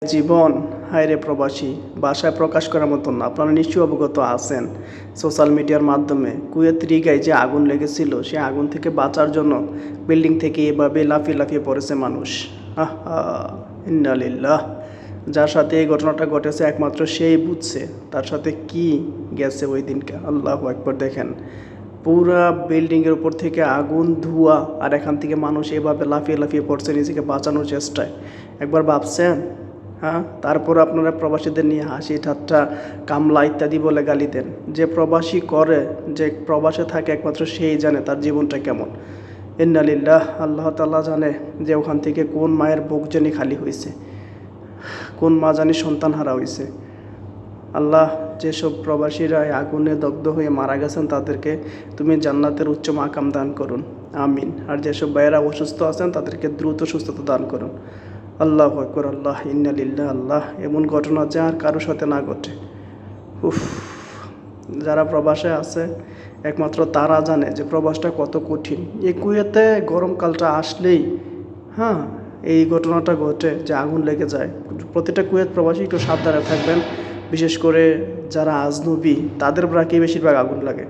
জীবন, হায়রে প্রবাসী, ভাষায় প্রকাশ করার মতন না। আপনারা নিশ্চয়ই অবগত আছেন সোশ্যাল মিডিয়ার মাধ্যমে কুয়েত রিগায় যে আগুন লেগেছিল, সে আগুন থেকে বাঁচার জন্য বিল্ডিং থেকে এভাবে লাফিয়ে লাফিয়ে পড়েছে মানুষ। আহা, ইন্না লিল্লাহ। যার সাথে এই ঘটনাটা ঘটেছে একমাত্র সেই বুঝছে তার সাথে কি গেছে ওই দিনকে। আল্লাহু আকবার। দেখেন, পুরা বিল্ডিংয়ের উপর থেকে আগুন, ধোঁয়া, আর এখান থেকে মানুষ এভাবে লাফিয়ে লাফিয়ে পড়ছে নিজেকে বাঁচানোর চেষ্টায়। একবার ভাবছেন? হ্যাঁ, তারপর আপনারা প্রবাসীদের নিয়ে হাসি ঠাট্টা, কামলা ইত্যাদি বলে গালি দেন। যে প্রবাসী করে, যে প্রবাসে থাকে, একমাত্র সেই জানে তার জীবনটা কেমন। ইন্না লিল্লাহ। আল্লাহ তাআলা জানে যে ওখান থেকে কোন মায়ের বুক জানি খালি হয়েছে, কোন মা জানি সন্তান হারা হয়েছে। আল্লাহ, যেসব প্রবাসীরা আগুনে দগ্ধ হয়ে মারা গেছেন তাদেরকে তুমি জান্নাতের উচ্চ মাকাম দান করুন, আমিন। আর যেসব ভাইয়েরা অসুস্থ আছেন তাদেরকে দ্রুত সুস্থতা দান করুন। আল্লাহু আকবার। আল্লাহ, ইন্না লিল্লাহ। আল্লাহ, এমন ঘটনা যে আর কারোর সাথে না ঘটে। উফ, যারা প্রবাসে আছে একমাত্র তারা জানে যে প্রবাসটা কত কঠিন। এই কুয়েতে গরমকালটা আসলেই, হ্যাঁ, এই ঘটনাটা ঘটে যে আগুন লেগে যায়। প্রতিটা কুয়েত প্রবাসী একটু সাবধানে থাকবেন, বিশেষ করে যারা আজনবী তাদের ব্রাকেই বেশিরভাগ আগুন লাগে।